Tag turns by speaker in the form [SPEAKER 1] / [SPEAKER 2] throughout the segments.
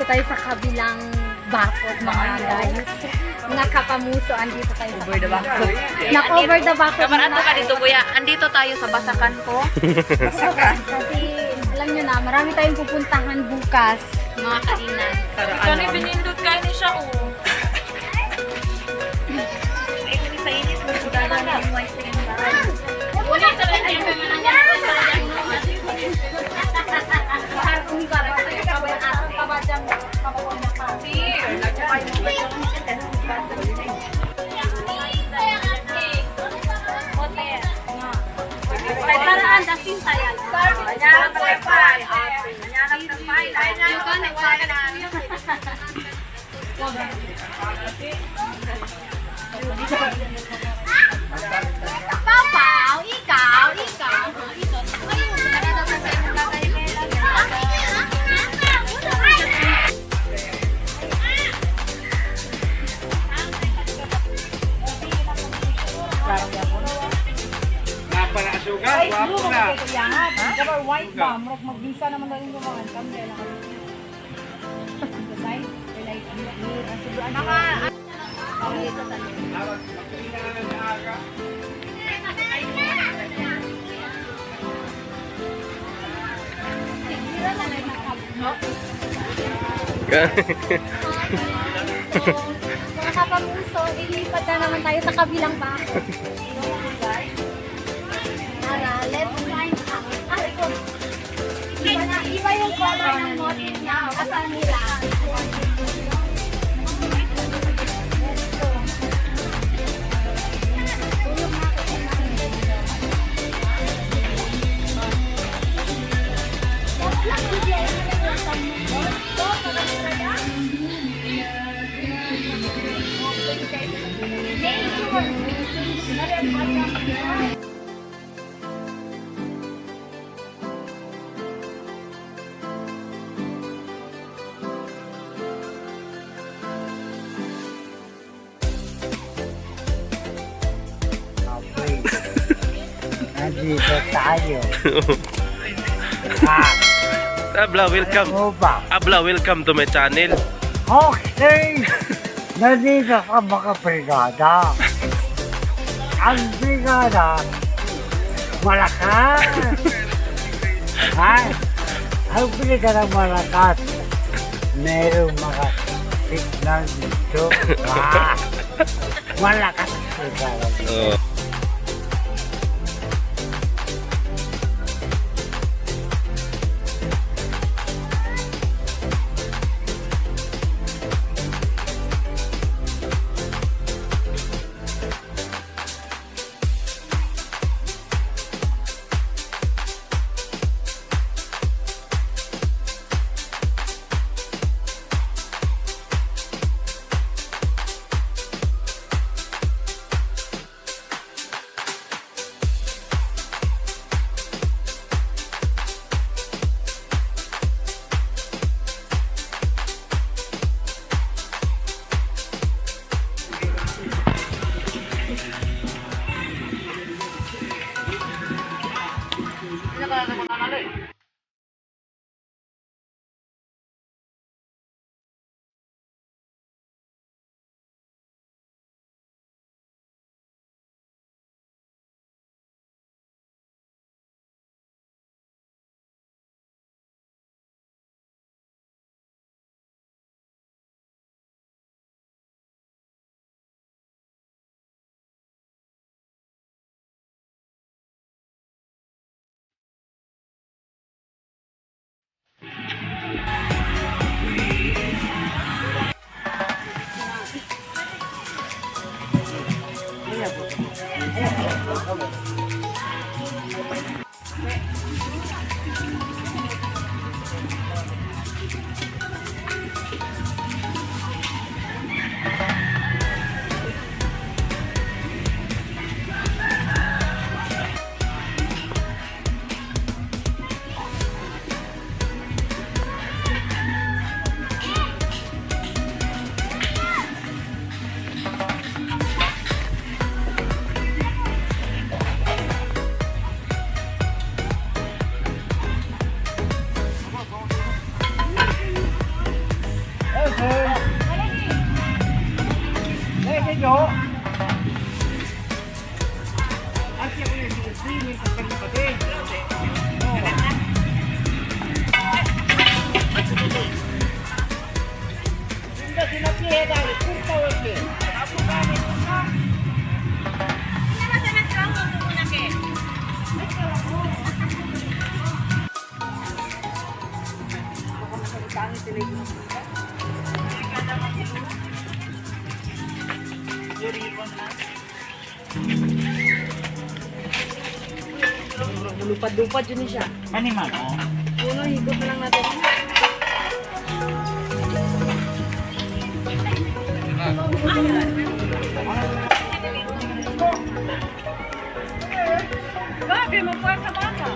[SPEAKER 1] tayo sa kabilang bakod, mga guys. Mga kapamuso, andito tayo sa
[SPEAKER 2] Over the bakod.
[SPEAKER 1] Na-over the bakod.
[SPEAKER 2] Kamar ato ka dito, kuya. Andito tayo sa Basakan po.
[SPEAKER 1] Basakan. Kasi, alam nyo na, marami tayong pupuntahan bukas, mga kainan.
[SPEAKER 2] Ikaw ni pinindot kayo ni siya, oh. Sa init, magkudala na yung white cream ba? Ulit sa rin yung paraan dasin saya. Nyarap ng file. Nyarap ng file. Yung ka na wala na.
[SPEAKER 1] Papaw, ikaw.
[SPEAKER 3] Sugar, wapo na.
[SPEAKER 4] Dapat white ba? Mag-visa naman na rin gumawan. Kami lang.
[SPEAKER 1] Mga kapamuso, ilipat na naman tayo sa kabilang bakod. Let's find out. Iba yung color ng motif niya. Kasal nila.
[SPEAKER 4] Nandito tayo.
[SPEAKER 3] Abla, welcome. Abla, welcome to my channel.
[SPEAKER 4] Okay! Nandito ka mga brigada. Ang brigada, malakas. Ang brigada malakas. Merong mga signal dito. Malakas ang brigada. Yo. Asya ko yung hindi sa kalipate. Hindi sinapihe dahil kurta wala. Ako kami na.
[SPEAKER 2] Lupad-lupad yun siya.
[SPEAKER 4] Maniman.
[SPEAKER 2] Puno, higot na lang natin. Grabe, magpuan sa bata.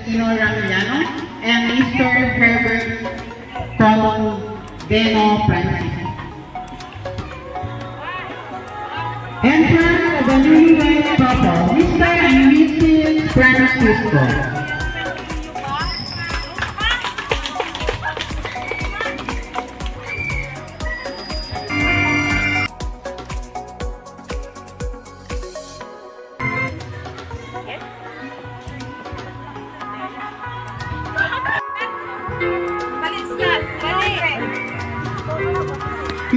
[SPEAKER 5] Tino Ramillano and Mr. Herbert Deno Francis. Entrance of the newlywed couple, Mr. and Mrs. Francisco.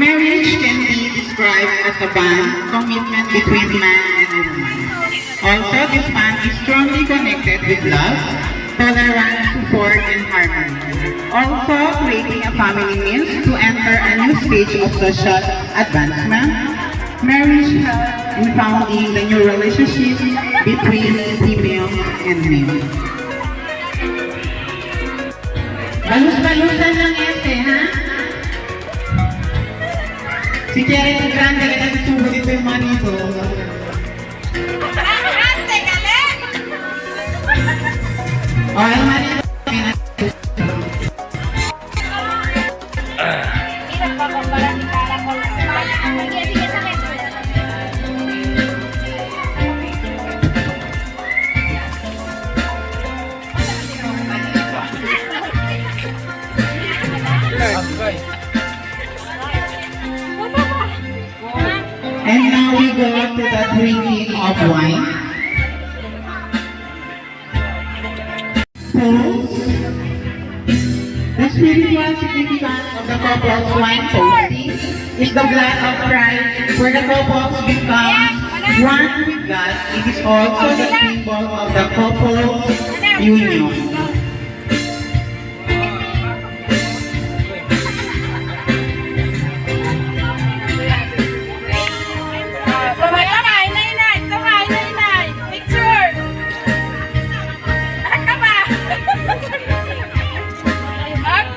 [SPEAKER 5] Marriage can be described as a bond, commitment between man and a woman. Also, this bond is strongly connected with love, tolerance, support, and harmony. Also, creating a family means to enter a new stage of social advancement. Marriage helps in founding the new relationship between female and male. Balus-balusan lang ete, ha? Si Karen Grande ka na subo dito yung mga nito.
[SPEAKER 2] Grande, galing!
[SPEAKER 5] O, ay manito.
[SPEAKER 1] Hirap pa ko pala ni Cara ko. Sige sa metro.
[SPEAKER 5] And now we go to the drinking of wine. So, the spiritual significance of the couple's wine toasting is the blood of Christ, where the couples becomes one with God. It is also the symbol of the couple's union.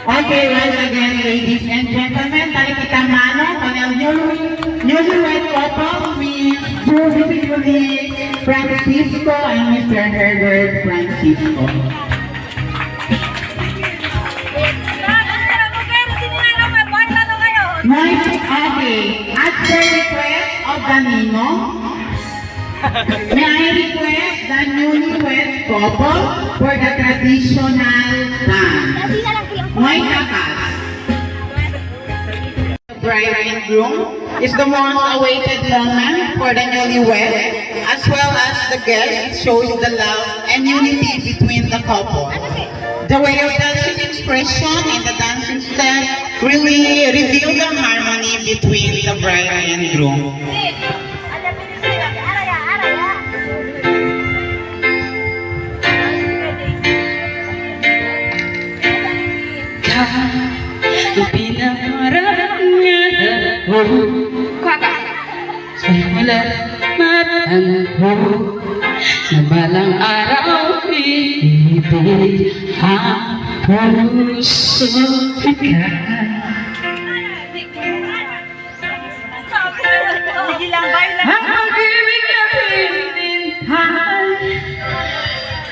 [SPEAKER 5] Okay, once again, ladies and gentlemen, tayo kita mano con el newlywed couple, Miss Julie Francisco and Mr. Herbert Francisco. Okay, as per request of the Nino, may I request the newlywed couple for the traditional dance. May kakas. Bride and groom is the most awaited moment for the newlywed, as well as the guest. It shows the love and unity between the couple. The way of dancing expression and the dancing step really reveal the harmony between the bride and groom.
[SPEAKER 6] Pinangarap niya ako sa malamatan ko na balang araw ibig ang puso ka. Ang pag-ibig na pinintay,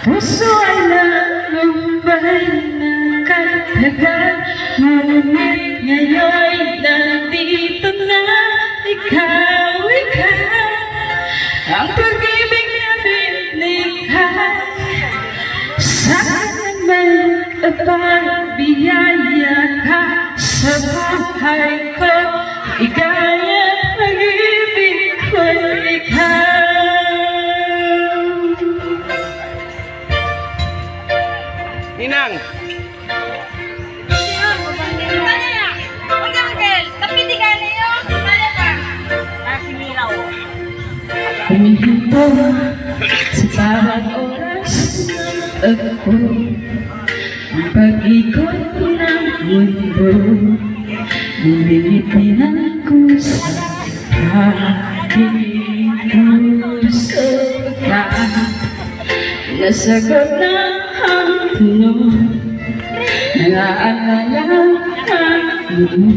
[SPEAKER 6] puso ay nalumbay ng katagal. Ngunit ngayon nandito na ikaw. Ang pag-ibig na binigay sa akin magpagbiyaya ka sa buhay ko. Ikaya pag-ibig ko'y ikaw.
[SPEAKER 3] Ninang!
[SPEAKER 6] Humihinto sa bawat oras ako, ang pag-ikot ng mundo. Nililipinan ko sa aking puso ka. Nasagot na ang tanong, naalala mo kung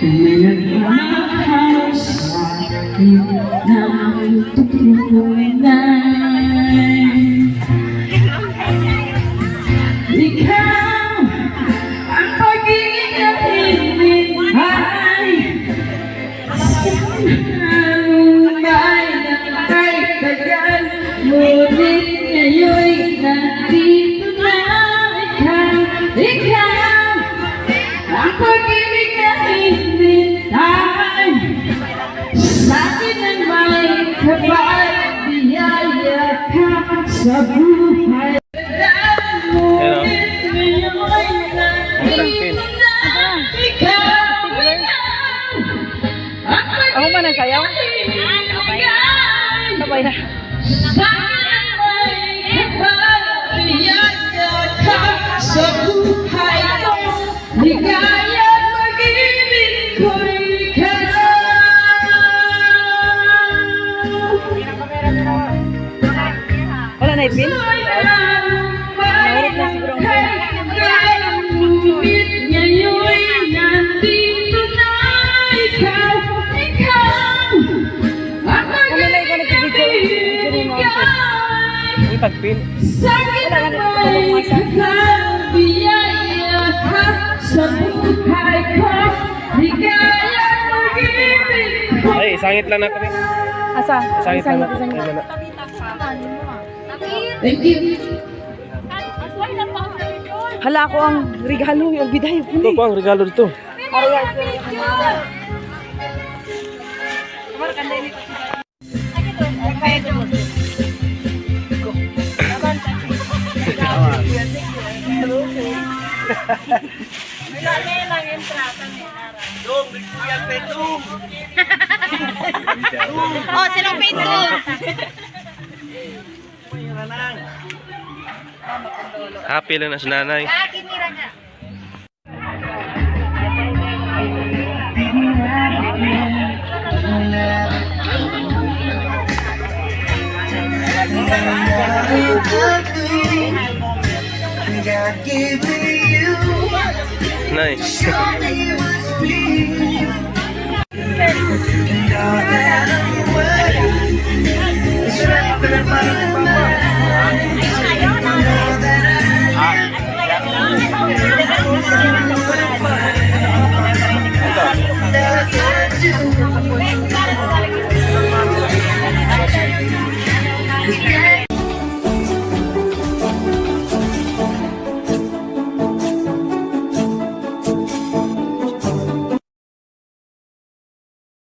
[SPEAKER 6] may nagmamahal sa akin ng tunay. Ikaw ang pag-ibig na hinihintay sa halumay ng kahit tagal. Ngunit ngayon'y nandito na ikaw ang pag-ibig na hinihintay sa akin ang may kapagbiyaya ka sa buhay.
[SPEAKER 2] Ako man ang sayaw? Sabay na.
[SPEAKER 6] Sa buhay ko, ligaya at pag-ibig ko'y ikaw.
[SPEAKER 2] Wala na ipin? Mahirap na siguro.
[SPEAKER 6] Ngunit ngayon'y nandito na ikaw. Ang pag-ibig
[SPEAKER 3] May pagpin.
[SPEAKER 6] sa akin ang may kapagbiyaya ka sa buhay ko. Ligaya at pag-ibig ko.
[SPEAKER 3] Ay, isangit lang na kami.
[SPEAKER 2] Asa?
[SPEAKER 3] Isangit lang na.
[SPEAKER 2] Isangit.
[SPEAKER 3] Ay, wala.
[SPEAKER 6] Thank you.
[SPEAKER 2] Hala ko ang regalo, yung biday.
[SPEAKER 3] Ito po ang regalo dito.
[SPEAKER 2] Oh, sinong paintball?
[SPEAKER 3] Happy lang na si nanay. Nice.
[SPEAKER 4] It's